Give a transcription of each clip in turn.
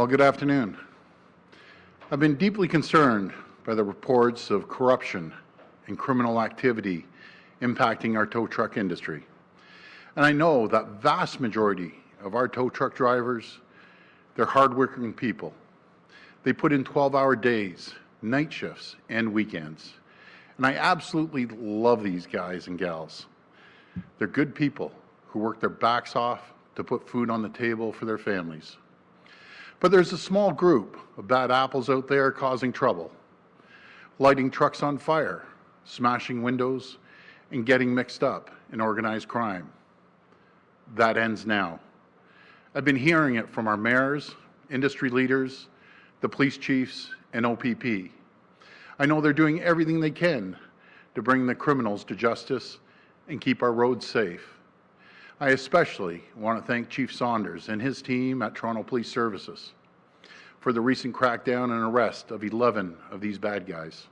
Well, good afternoon. I've been deeply concerned by the reports of corruption and criminal activity impacting our tow truck industry. And I know that vast majority of our tow truck drivers, they're hardworking people. They put in 12-hour days, night shifts, and weekends. And I absolutely love these guys and gals. They're good people who work their backs off to put food on the table for their families. But there's a small group of bad apples out there causing trouble, lighting trucks on fire, smashing windows, and getting mixed up in organized crime. That ends now. I've been hearing it from our mayors, industry leaders, the police chiefs, and OPP. I know they're doing everything they can to bring the criminals to justice and keep our roads safe. I especially want to thank Chief Saunders and his team at Toronto Police Services for the recent crackdown and arrest of 11 of these bad guys.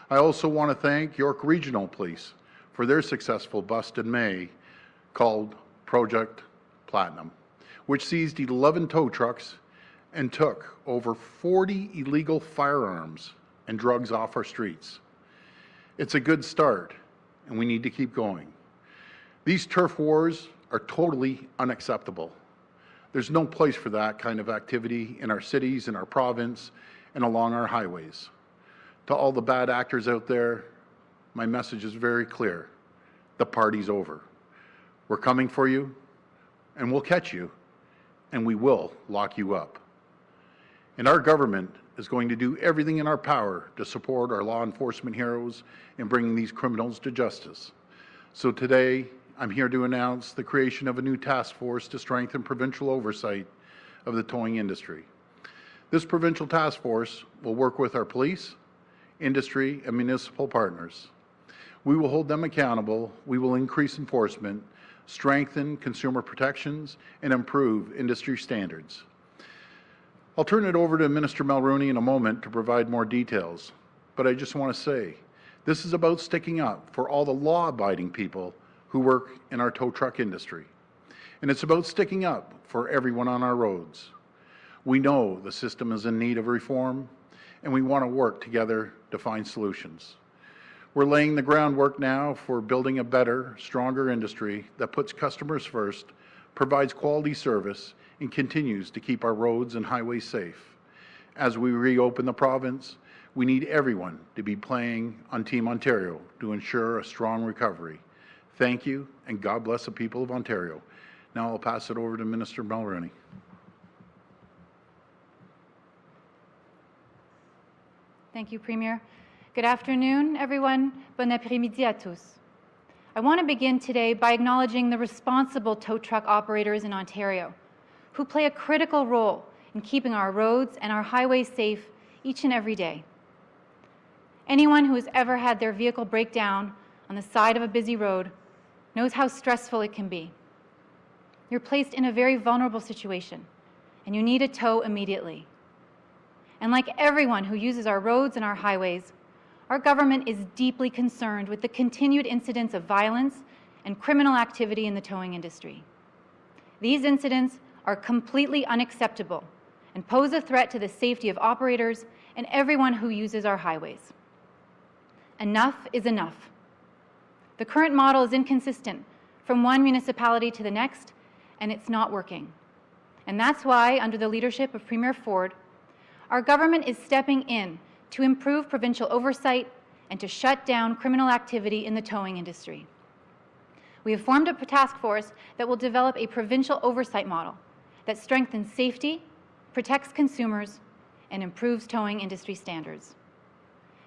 I also want to thank York Regional Police for their successful bust in May called Project Platinum, which seized 11 tow trucks and took over 40 illegal firearms and drugs off our streets. It's a good start, and we need to keep going. These turf wars are totally unacceptable. There's no place for that kind of activity in our cities, in our province, and along our highways. To all the bad actors out there, my message is very clear. The party's over. We're coming for you, and we'll catch you, and we will lock you up. And our government is going to do everything in our power to support our law enforcement heroes in bringing these criminals to justice. So today, I'm here to announce the creation of a new task force to strengthen provincial oversight of the towing industry. This provincial task force will work with our police, industry, and municipal partners. We will hold them accountable, we will increase enforcement, strengthen consumer protections, and improve industry standards. I'll turn it over to Minister Mulroney in a moment to provide more details, but I just want to say, this is about sticking up for all the law-abiding people who work in our tow truck industry. And it's about sticking up for everyone on our roads. We know the system is in need of reform, and we want to work together to find solutions. We're laying the groundwork now for building a better, stronger industry that puts customers first, provides quality service, and continues to keep our roads and highways safe. As we reopen the province, we need everyone to be playing on Team Ontario to ensure a strong recovery. Thank you, and God bless the people of Ontario. Now I'll pass it over to Minister Mulroney. Thank you, Premier. Good afternoon, everyone. Bon après-midi à tous. I want to begin today by acknowledging the responsible tow truck operators in Ontario, who play a critical role in keeping our roads and our highways safe each and every day. Anyone who has ever had their vehicle break down on the side of a busy road knows how stressful it can be. You're placed in a very vulnerable situation, and you need a tow immediately. And like everyone who uses our roads and our highways, our government is deeply concerned with the continued incidents of violence and criminal activity in the towing industry. These incidents are completely unacceptable and pose a threat to the safety of operators and everyone who uses our highways. Enough is enough. The current model is inconsistent from one municipality to the next, and it's not working. And that's why, under the leadership of Premier Ford, our government is stepping in to improve provincial oversight and to shut down criminal activity in the towing industry. We have formed a task force that will develop a provincial oversight model that strengthens safety, protects consumers, and improves towing industry standards.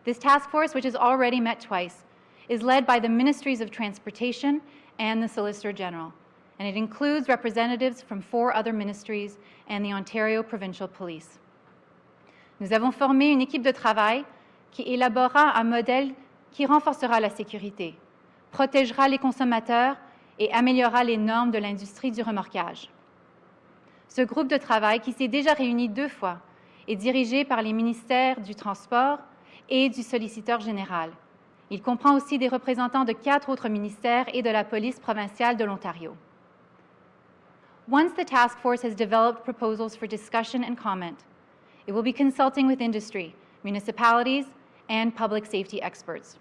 This task force, which has already met twice, is led by the Ministries of Transportation and the Solicitor General, and it includes representatives from 4 other ministries and the Ontario Provincial Police. Nous avons formé une équipe de travail qui élaborera un modèle qui renforcera la sécurité, protégera les consommateurs et améliorera les normes de l'industrie du remorquage. Ce groupe de travail, qui s'est déjà réuni 2 fois, est dirigé par les ministères du Transport et du Soliciteur général. Il comprend aussi des représentants de 4 autres ministères et de la police provinciale de l'Ontario. Once the task force has developed proposals for discussion and comment, it will be consulting with industry, municipalities, and public safety experts.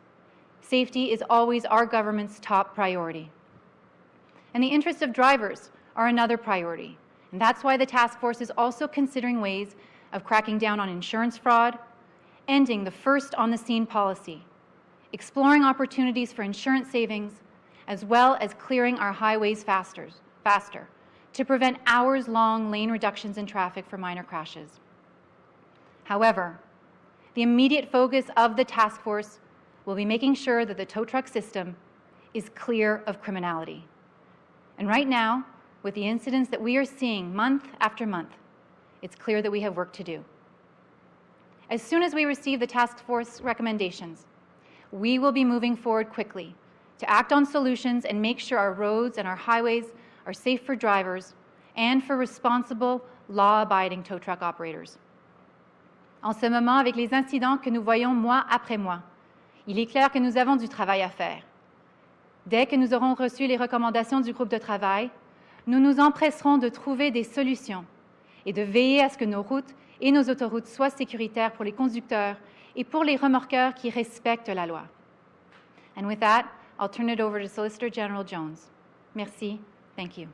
Safety is always our government's top priority. And the interests of drivers are another priority. And that's why the task force is also considering ways of cracking down on insurance fraud, ending the first on the scene policy, exploring opportunities for insurance savings, as well as clearing our highways faster to prevent hours-long lane reductions in traffic for minor crashes. However, the immediate focus of the task force will be making sure that the tow truck system is clear of criminality. And right now, with the incidents that we are seeing month after month, it's clear that we have work to do. As soon as we receive the task force recommendations, we will be moving forward quickly to act on solutions and make sure our roads and our highways are safe for drivers and for responsible, law-abiding tow truck operators. En ce moment, avec les incidents que nous voyons mois après mois, il est clair que nous avons du travail à faire. Dès que nous aurons reçu les recommandations du groupe de travail, nous nous empresserons de trouver des solutions et de veiller à ce que nos routes et nos autoroutes soient sécuritaires pour les conducteurs et pour les remorqueurs qui respectent la loi. And with that, I'll turn it over to Solicitor General Jones. Merci. Thank you.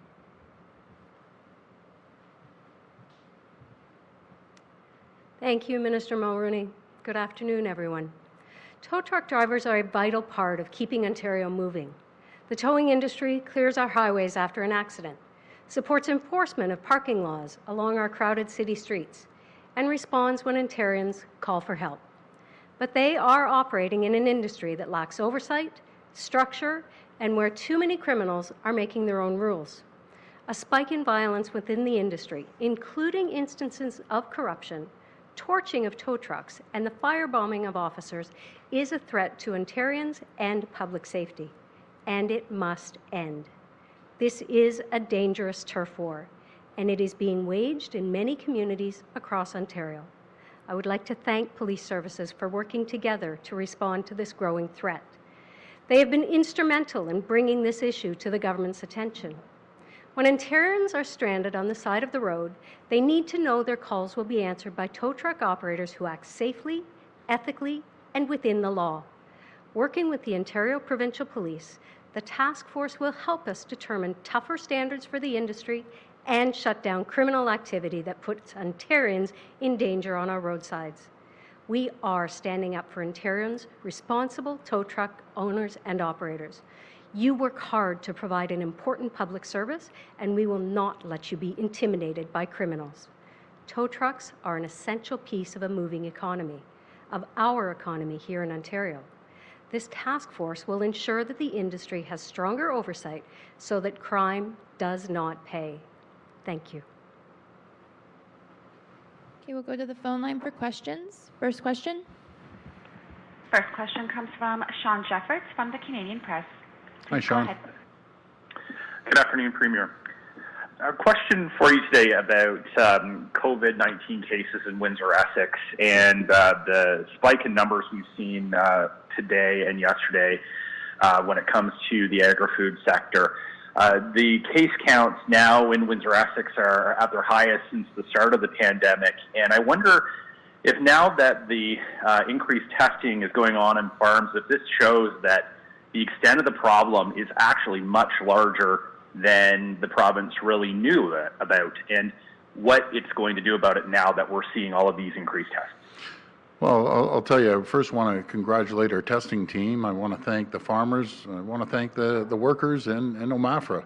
Thank you, Minister Mulroney. Good afternoon, everyone. Tow truck drivers are a vital part of keeping Ontario moving. The towing industry clears our highways after an accident, supports enforcement of parking laws along our crowded city streets, and responds when Ontarians call for help. But they are operating in an industry that lacks oversight, structure, and where too many criminals are making their own rules. A spike in violence within the industry, including instances of corruption, torching of tow trucks, and the firebombing of officers, is a threat to Ontarians and public safety, and it must end. This is a dangerous turf war, and it is being waged in many communities across Ontario. I would like to thank police services for working together to respond to this growing threat. They have been instrumental in bringing this issue to the government's attention. When Ontarians are stranded on the side of the road, they need to know their calls will be answered by tow truck operators who act safely, ethically, and within the law. Working with the Ontario Provincial Police, the task force will help us determine tougher standards for the industry and shut down criminal activity that puts Ontarians in danger on our roadsides. We are standing up for Ontarians, responsible tow truck owners and operators. You work hard to provide an important public service, and we will not let you be intimidated by criminals. Tow trucks are an essential piece of a moving economy, of our economy here in Ontario. This task force will ensure that the industry has stronger oversight so that crime does not pay. Thank you. Okay, we'll go to the phone line for questions. First question. First question comes from Sean Jeffords from the Canadian Press. Hi, Sean. Good afternoon, Premier. A question for you today about COVID-19 cases in Windsor-Essex and the spike in numbers we've seen today and yesterday when it comes to the agri-food sector. The case counts now in Windsor-Essex are at their highest since the start of the pandemic, and I wonder if now that the increased testing is going on in farms, if this shows that the extent of the problem is actually much larger than the province really knew about, and what it's going to do about it now that we're seeing all of these increased tests. Well, I'll tell you, I first want to congratulate our testing team. I want to thank the farmers. I want to thank the workers and OMAFRA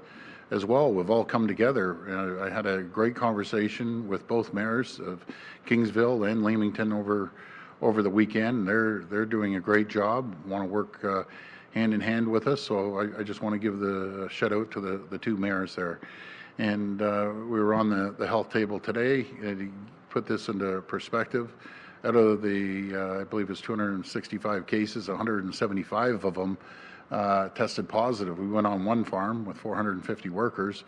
as well. We've all come together. I had a great conversation with both mayors of Kingsville and Leamington over the weekend. They're doing a great job, want to work hand in hand with us. So I just want to give the shout out to the two mayors there. And we were on the health table today, and to put this into perspective, out of the, I believe it's 265 cases, 175 of them tested positive. We went on one farm with 450 workers,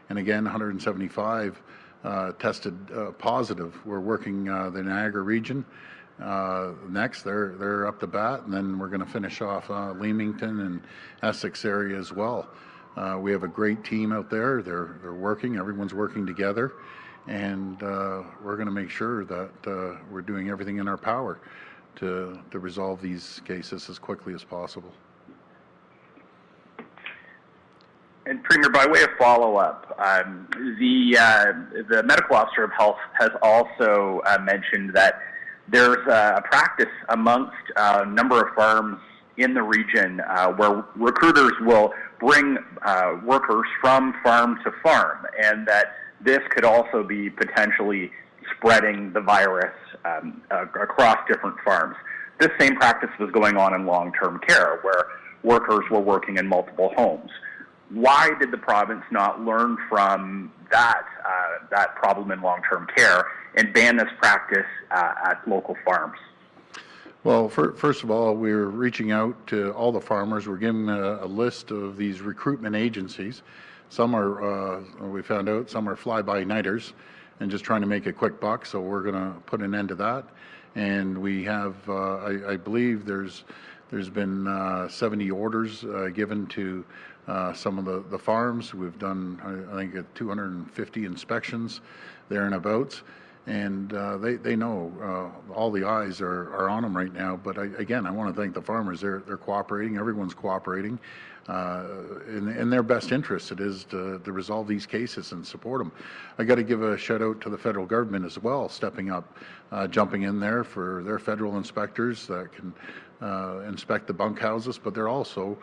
and again, 175 tested positive. We're working the Niagara region. Next, they're up to bat, and then we're going to finish off Leamington and Essex area as well. We have a great team out there. They're working. Everyone's working together, and we're going to make sure that we're doing everything in our power to resolve these cases as quickly as possible. And Premier, by way of follow-up, the medical officer of health has also mentioned that there's a practice amongst a number of farms in the region where recruiters will bring workers from farm to farm, and that this could also be potentially spreading the virus across different farms. This same practice was going on in long-term care, where workers were working in multiple homes. Why did the province not learn from that problem in long-term care and ban this practice at local farms? Well, first of all, we're reaching out to all the farmers. We're giving a list of these recruitment agencies. Some are, we found out, some are fly-by-nighters and just trying to make a quick buck, so we're going to put an end to that. And we have, I believe there's been 70 orders given to some of the farms. We've done, I think, 250 inspections there and abouts, and they know all the eyes are on them right now. But again, I want to thank the farmers. They're cooperating. Everyone's cooperating. In their best interest, it is to resolve these cases and support them. I got to give a shout out to the federal government as well, stepping up, jumping in there for their federal inspectors that can inspect the bunkhouses, but they're also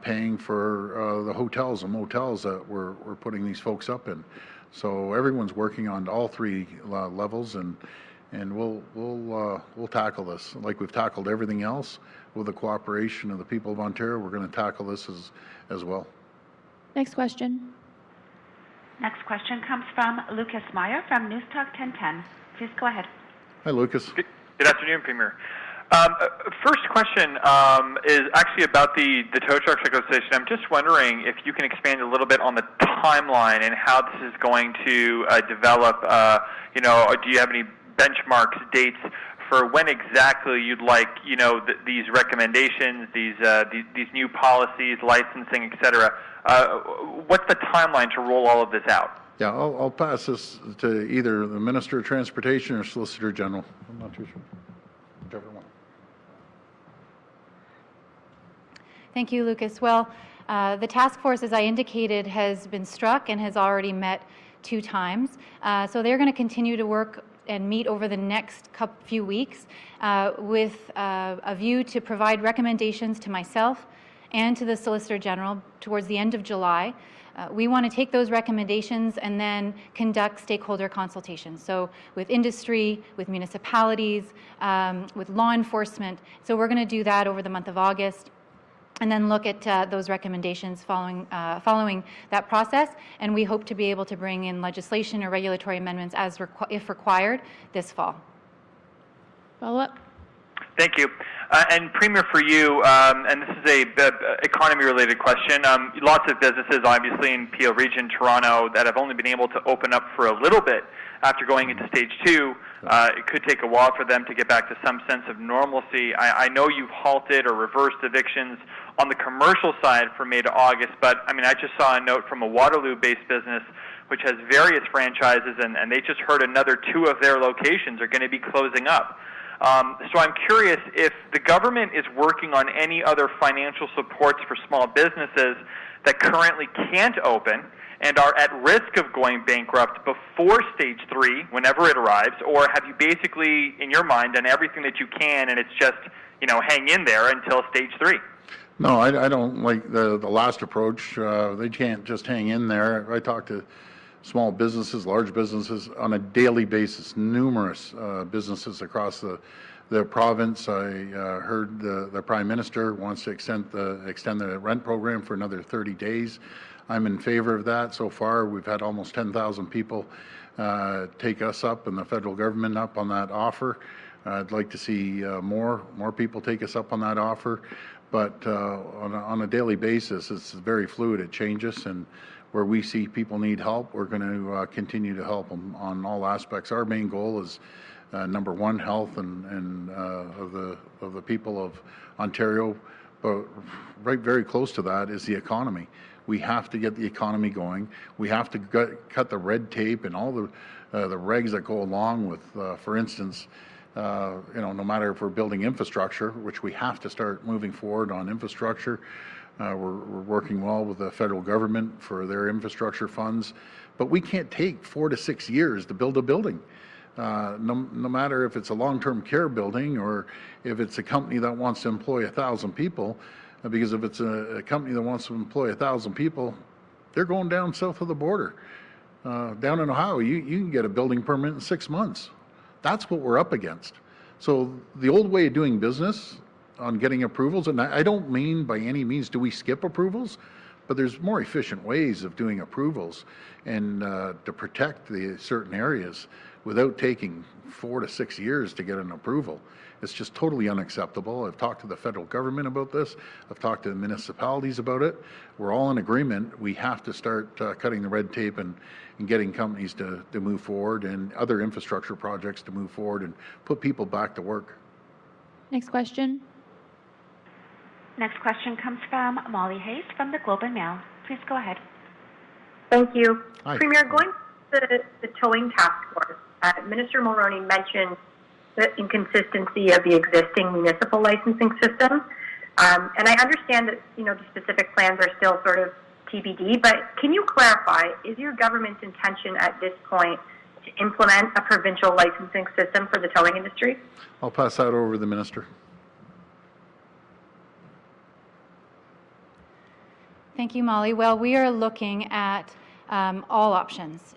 paying for the hotels and motels that we're putting these folks up in. So everyone's working on all three levels, and we'll tackle this like we've tackled everything else. With the cooperation of the people of Ontario, we're going to tackle this as well. Next question. Next question comes from Lucas Meyer from News Talk 1010. Please go ahead. Hi, Lucas. Good afternoon, Premier. First question is actually about the tow truck legislation. I'm just wondering if you can expand a little bit on the timeline and how this is going to develop. Do you have any benchmarks, dates for when exactly you'd like, these recommendations, these new policies, licensing, et cetera? What's the timeline to roll all of this out? Yeah, I'll pass this to either the Minister of Transportation or Solicitor General. I'm not too sure. Whichever one. Thank you, Lucas. Well, the task force, as I indicated, has been struck and has already met 2 times. So they're going to continue to work and meet over the next few weeks with a view to provide recommendations to myself and to the Solicitor General towards the end of July. We want to take those recommendations and then conduct stakeholder consultations. So with industry, with municipalities, with law enforcement. So we're going to do that over the month of August, and then look at those recommendations following that process. And we hope to be able to bring in legislation or regulatory amendments if required this fall. Follow up. Thank you. And Premier, for you, and this is a economy-related question. Lots of businesses, obviously, in Peel Region, Toronto, that have only been able to open up for a little bit after going into stage 2. It could take a while for them to get back to some sense of normalcy. I know you've halted or reversed evictions on the commercial side from May to August, but I just saw a note from a Waterloo-based business which has various franchises, and they just heard another 2 of their locations are going to be closing up. So I'm curious if the government is working on any other financial supports for small businesses that currently can't open and are at risk of going bankrupt before stage 3, whenever it arrives, or have you basically, in your mind, done everything that you can and it's just, hang in there until stage 3? No, I don't like the last approach. They can't just hang in there. I talk to small businesses, large businesses on a daily basis, numerous businesses across the province. I heard the Prime Minister wants to extend the rent program for another 30 days. I'm in favor of that. So far, we've had almost 10,000 people take us up and the federal government up on that offer. I'd like to see more people take us up on that offer. But on a daily basis, it's very fluid. It changes, and where we see people need help, we're going to continue to help them on all aspects. Our main goal is number 1, health and of the people of Ontario, but very close to that is the economy. We have to get the economy going. We have to cut the red tape and all the regs that go along with, for instance, no matter if we're building infrastructure, which we have to start moving forward on infrastructure. We're working well with the federal government for their infrastructure funds, but we can't take 4 to 6 years to build a building. No matter if it's a long-term care building or if it's a company that wants to employ 1,000 people, because if it's a company that wants to employ 1,000 people, they're going down south of the border. Down in Ohio, you can get a building permit in 6 months. That's what we're up against. So the old way of doing business on getting approvals, and I don't mean by any means do we skip approvals, but there's more efficient ways of doing approvals and to protect the certain areas without taking 4 to 6 years to get an approval. It's just totally unacceptable. I've talked to the federal government about this. I've talked to the municipalities about it. We're all in agreement. We have to start cutting the red tape and getting companies to move forward and other infrastructure projects to move forward and put people back to work. Next question. Next question comes from Molly Hayes from the Globe and Mail. Please go ahead. Thank you. Hi. Premier, going to the towing task force, Minister Mulroney mentioned the inconsistency of the existing municipal licensing system. And I understand that, the specific plans are still sort of TBD, but can you clarify, is your government's intention at this point to implement a provincial licensing system for the towing industry? I'll pass that over to the minister. Thank you, Molly. Well, we are looking at all options.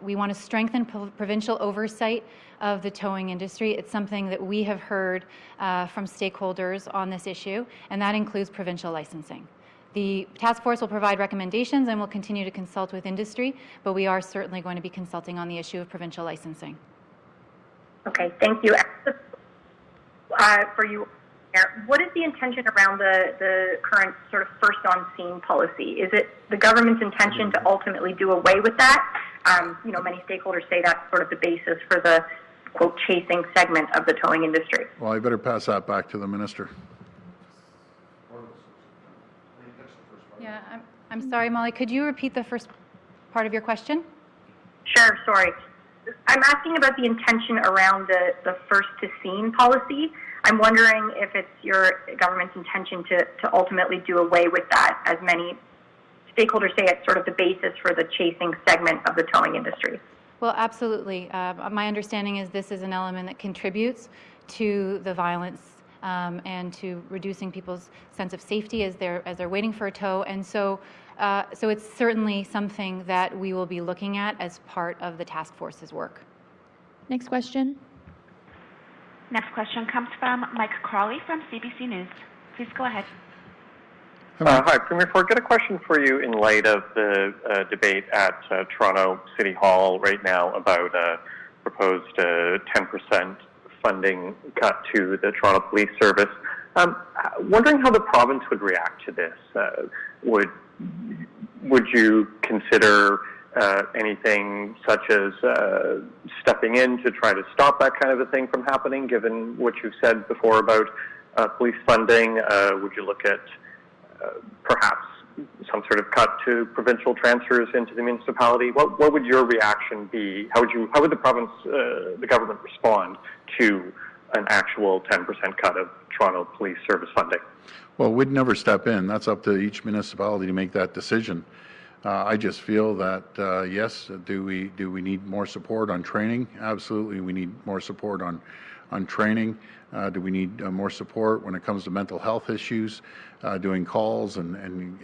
We want to strengthen provincial oversight of the towing industry. It's something that we have heard from stakeholders on this issue, and that includes provincial licensing. The task force will provide recommendations and will continue to consult with industry, but we are certainly going to be consulting on the issue of provincial licensing. Okay, thank you. For you, what is the intention around the current sort of first on scene policy? Is it the government's intention to ultimately do away with that? Many stakeholders say that's sort of the basis for the, quote, chasing segment of the towing industry. Well, I better pass that back to the minister. Yeah, I'm sorry, Molly. Could you repeat the first part of your question? Sure, sorry. I'm asking about the intention around the first to scene policy. I'm wondering if it's your government's intention to ultimately do away with that, as many stakeholders say it's sort of the basis for the chasing segment of the towing industry. Well, absolutely. My understanding is this is an element that contributes to the violence and to reducing people's sense of safety as they're waiting for a tow. And so it's certainly something that we will be looking at as part of the task force's work. Next question. Next question comes from Mike Crawley from CBC News. Please go ahead. Hi, Premier Ford. Got a question for you in light of the debate at Toronto City Hall right now about a proposed 10% funding cut to the Toronto Police Service. Wondering how the province would react to this. Would you consider anything such as stepping in to try to stop that kind of a thing from happening, given what you've said before about police funding? Would you look at perhaps some sort of cut to provincial transfers into the municipality? What would your reaction be? How would the province, the government respond to an actual 10% cut of Toronto Police Service funding? Well, we'd never step in. That's up to each municipality to make that decision. I just feel that yes, do we need more support on training? Absolutely, we need more support on training. Do we need more support when it comes to mental health issues, doing calls and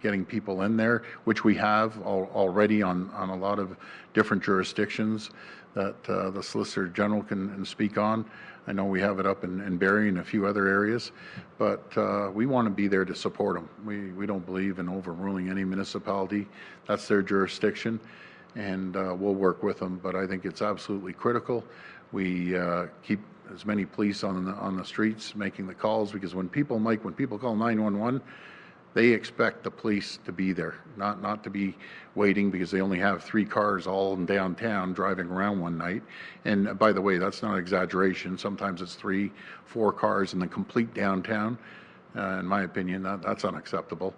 getting people in there, which we have already on a lot of different jurisdictions that the Solicitor General can speak on. I know we have it up in Barrie and a few other areas, but we want to be there to support them. We don't believe in overruling any municipality. That's their jurisdiction, and we'll work with them. But I think it's absolutely critical we keep as many police on the streets making the calls, because when people call 911, they expect the police to be there, not to be waiting because they only have 3 cars all in downtown driving around one night. And by the way, that's not an exaggeration. Sometimes it's 3, 4 cars in the complete downtown. In my opinion, that's unacceptable.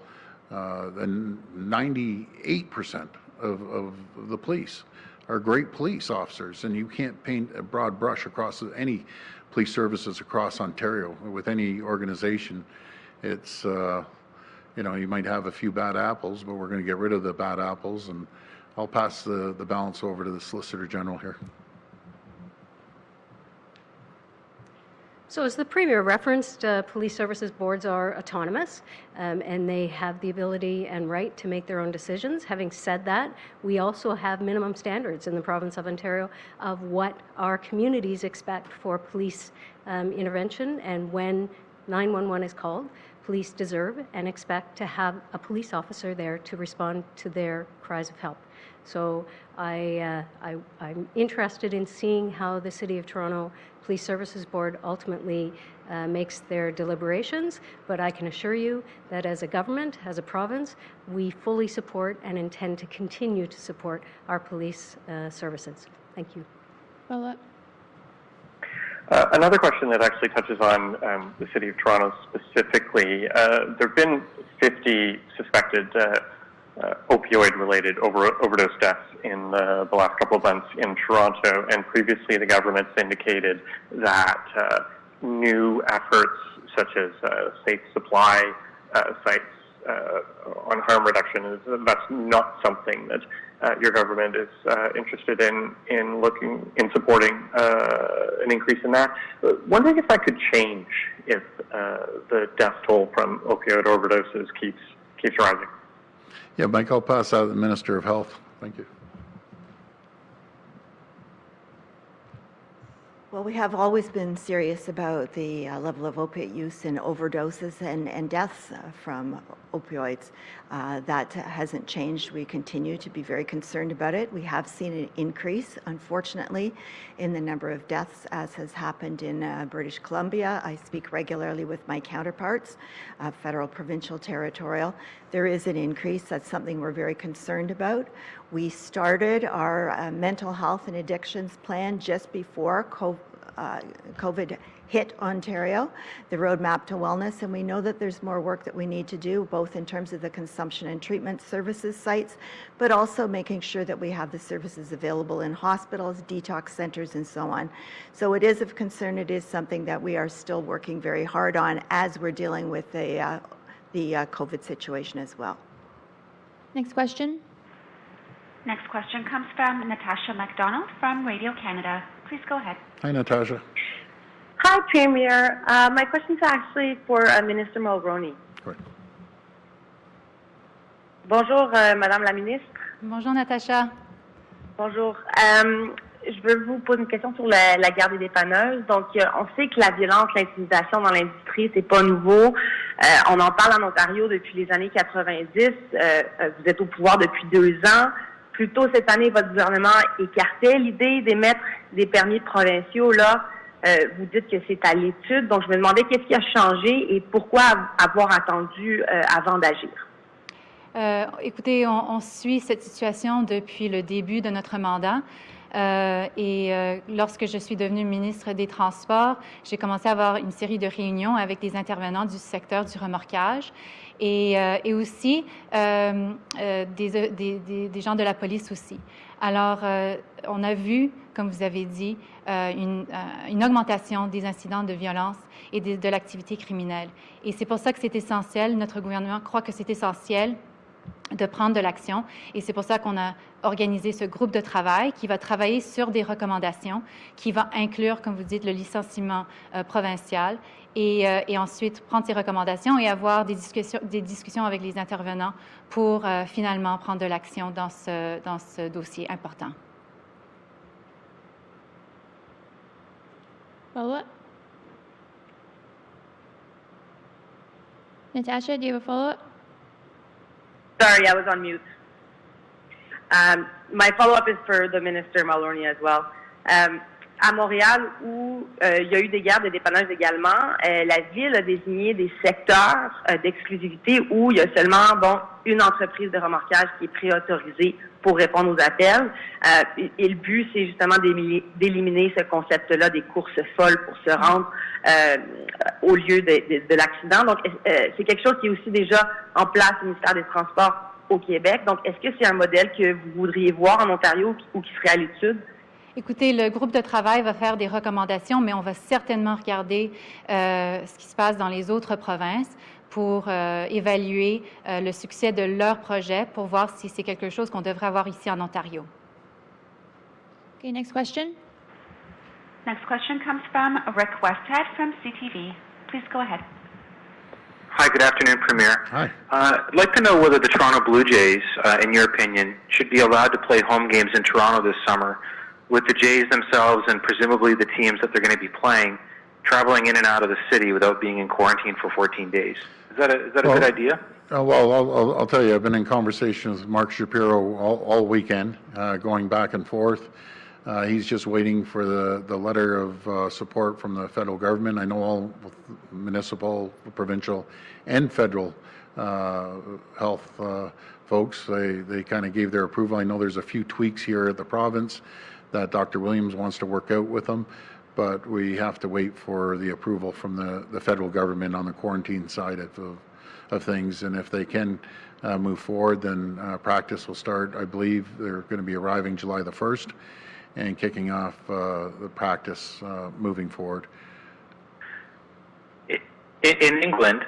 And 98% of the police are great police officers, and you can't paint a broad brush across any police services across Ontario with any organization. It's, you know, you might have a few bad apples, but we're going to get rid of the bad apples, and I'll pass the balance over to the Solicitor General here. So as the Premier referenced, police services boards are autonomous and they have the ability and right to make their own decisions. Having said that, we also have minimum standards in the province of Ontario of what our communities expect for police intervention, and when 911 is called, police deserve and expect to have a police officer there to respond to their cries of help. So I'm interested in seeing how the City of Toronto Police Services Board ultimately makes their deliberations, but I can assure you that as a government, as a province, we fully support and intend to continue to support our police services. Thank you. Follow-up. Another question that actually touches on the City of Toronto specifically. There have been 50 suspected opioid-related overdose deaths in the last couple of months in Toronto, and previously the government's indicated that new efforts such as safe supply sites on harm reduction, that's not something that your government is interested in looking in supporting an increase in that. Wondering if that could change if the death toll from opioid overdoses keeps rising. Yeah, Mike, I'll pass out to the Minister of Health. Thank you. Well, we have always been serious about the level of opiate use and overdoses and deaths from opioids. That hasn't changed. We continue to be very concerned about it. We have seen an increase, unfortunately, in the number of deaths, as has happened in British Columbia. I speak regularly with my counterparts, federal, provincial, territorial. There is an increase. That's something we're very concerned about. We started our mental health and addictions plan just before COVID hit Ontario, the roadmap to wellness, and we know that there's more work that we need to do, both in terms of the consumption and treatment services sites, but also making sure that we have the services available in hospitals, detox centers, and so on. So it is of concern. It is something that we are still working very hard on as we're dealing with the COVID situation as well. Next question. Next question comes from Natasha MacDonald from Radio Canada. Please go ahead. Hi, Natasha. Hi, Premier. My question is actually for Minister Mulroney. Great. Bonjour, Madame la Ministre. Bonjour, Natasha. Bonjour. Je veux vous poser une question sur la guerre des dépanneuses. Donc, on sait que la violence, l'intimidation dans l'industrie, c'est pas nouveau. On en parle en Ontario depuis les années 90. Vous êtes au pouvoir depuis 2 ans. Plus tôt cette année, votre gouvernement écartait l'idée d'émettre des permis provinciaux. Là, vous dites que c'est à l'étude. Donc, je me demandais qu'est-ce qui a changé et pourquoi avoir attendu avant d'agir. Écoutez, on suit cette situation depuis le début de notre mandat. Lorsque je suis devenue ministre des Transports, j'ai commencé à avoir une série de réunions avec des intervenants du secteur du remorquage et aussi des gens de la police aussi. Alors, on a vu, comme vous avez dit, une augmentation des incidents de violence et de l'activité criminelle. Et c'est pour ça que c'est essentiel, notre gouvernement croit que c'est essentiel de prendre de l'action. Et c'est pour ça qu'on a organisé ce groupe de travail qui va travailler sur des recommandations, qui va inclure, comme vous dites, le licenciement provincial et ensuite prendre ces recommandations et avoir des discussions avec les intervenants pour finalement prendre de l'action dans ce dossier important. Follow-up? Natasha, do you have a follow-up? Sorry, I was on mute. My follow-up is for the Minister Mulroney as well. à Montréal, où il y a eu des gardes de dépannage également, la Ville a désigné des secteurs d'exclusivité où il y a seulement une entreprise de remorquage qui est préautorisée pour répondre aux appels. Et le but, c'est justement d'éliminer ce concept-là des courses folles pour se rendre au lieu de l'accident. Donc, c'est quelque chose qui est aussi déjà en place au ministère des Transports au Québec. Donc, est-ce que c'est un modèle que vous voudriez voir en Ontario ou qui serait à l'étude? Écoutez, le groupe de travail va faire des recommandations, mais on va certainement regarder ce qui se passe dans les autres provinces pour évaluer le succès de leur projet pour voir si c'est quelque chose qu'on devrait avoir ici en Ontario. Okay, next question. Next question comes from Rick Westhead from CTV. Please go ahead. Hi, good afternoon, Premier. Hi. I'd like to know whether the Toronto Blue Jays, in your opinion, should be allowed to play home games in Toronto this summer, with the Jays themselves and presumably the teams that they're going to be playing traveling in and out of the city without being in quarantine for 14 days. Is that a good idea? Well, I'll tell you, I've been in conversation with Mark Shapiro all weekend, going back and forth. He's just waiting for the letter of support from the federal government. I know all municipal, provincial, and federal health folks, they kind of gave their approval. I know there's a few tweaks here at the province that Dr. Williams wants to work out with them, but we have to wait for the approval from the federal government on the quarantine side of things. And if they can move forward, then practice will start. I believe they're going to be arriving July the 1st and kicking off the practice moving forward. In England,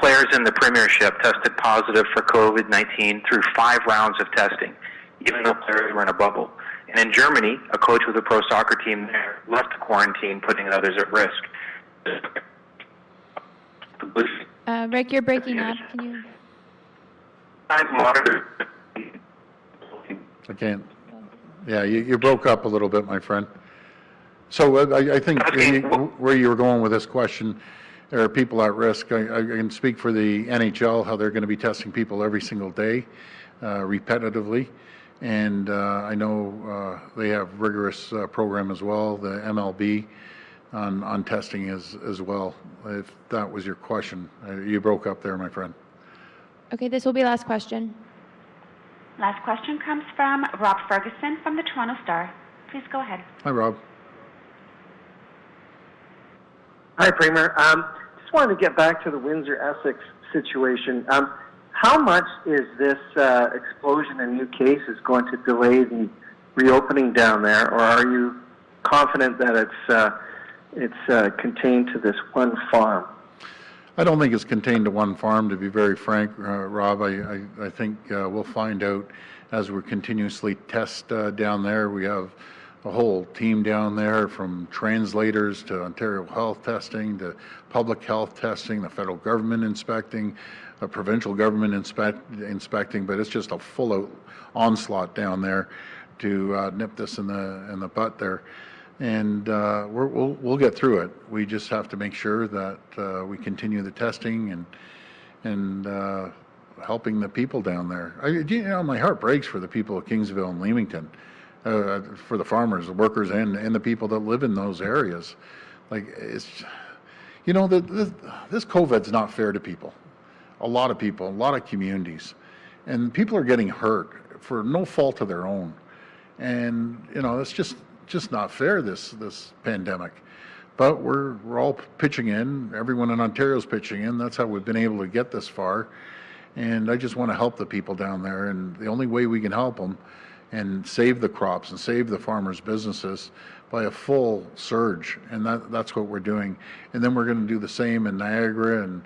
players in the Premiership tested positive for COVID-19 through 5 rounds of testing, even though players were in a bubble. And in Germany, a coach with a pro soccer team there left the quarantine, putting others at risk. Rick, you're breaking up. Can you? I can't. Yeah, you broke up a little bit, my friend. So I think where you were going with this question, there are people at risk. I can speak for the NHL, how they're going to be testing people every single day, repetitively. And I know they have rigorous program as well, the MLB, on testing as well, if that was your question. You broke up there, my friend. Okay, this will be last question. Last question comes from Rob Ferguson from the Toronto Star. Please go ahead. Hi, Rob. Hi, Premier. Just wanted to get back to the Windsor-Essex situation. How much is this explosion in new cases going to delay the reopening down there, or are you confident that it's contained to this one farm? I don't think it's contained to one farm, to be very frank, Rob. I think we'll find out as we continuously test down there. We have a whole team down there, from translators to Ontario Health testing to public health testing, the federal government inspecting, the provincial government inspecting, but it's just a full onslaught down there to nip this in the butt there. And we'll get through it. We just have to make sure that we continue the testing and helping the people down there. My heart breaks for the people of Kingsville and Leamington, for the farmers, the workers, and the people that live in those areas. Like, it's, this COVID's not fair to people. A lot of people, a lot of communities, and people are getting hurt for no fault of their own. And it's just not fair, this pandemic. But we're all pitching in. Everyone in Ontario's pitching in. That's how we've been able to get this far. And I just want to help the people down there. And the only way we can help them and save the crops and save the farmers' businesses by a full surge. And that's what we're doing. And then we're going to do the same in Niagara and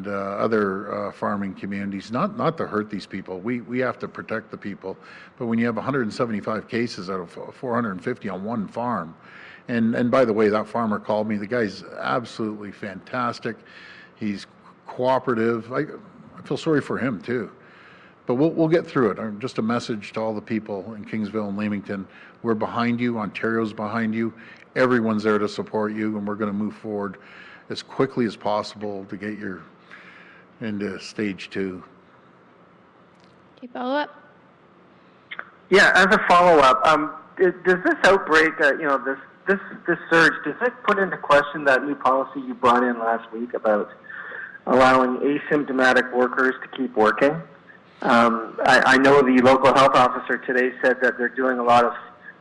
other farming communities, not to hurt these people. We have to protect the people. But when you have 175 cases out of 450 on one farm, and by the way, that farmer called me. The guy's absolutely fantastic. He's cooperative. I feel sorry for him too. But we'll get through it. Just a message to all the people in Kingsville and Leamington. We're behind you. Ontario's behind you. Everyone's there to support you, and we're going to move forward as quickly as possible to get you into stage 2. Okay, follow up. Yeah, as a follow-up, does this outbreak, this surge, does it put into question that new policy you brought in last week about allowing asymptomatic workers to keep working? I know the local health officer today said that they're doing a lot of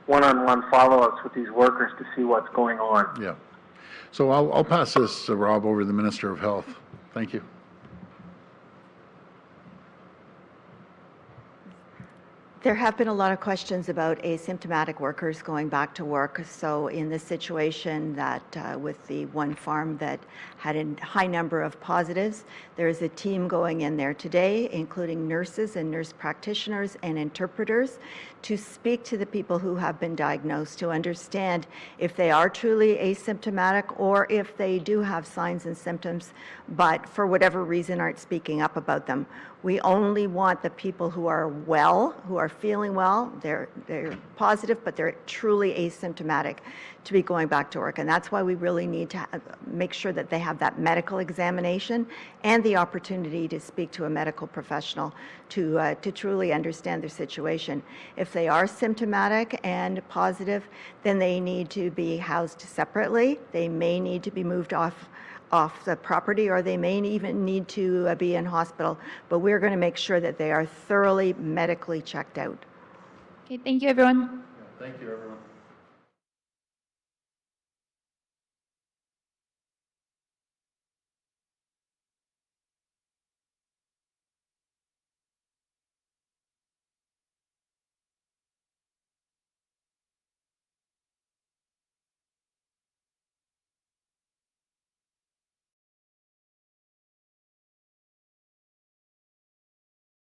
one-on-one follow-ups with these workers to see what's going on. Yeah. So I'll pass this, Rob, over to the Minister of Health. Thank you. There have been a lot of questions about asymptomatic workers going back to work. So in this situation that with the one farm that had a high number of positives, there is a team going in there today, including nurses and nurse practitioners and interpreters, to speak to the people who have been diagnosed, to understand if they are truly asymptomatic or if they do have signs and symptoms, but for whatever reason aren't speaking up about them. We only want the people who are well, who are feeling well, they're positive, but they're truly asymptomatic, to be going back to work. And that's why we really need to make sure that they have that medical examination and the opportunity to speak to a medical professional to truly understand their situation. If they are symptomatic and positive, then they need to be housed separately. They may need to be moved off the property, or they may even need to be in hospital, but we're going to make sure that they are thoroughly medically checked out. Okay, thank you, everyone. Thank you, everyone.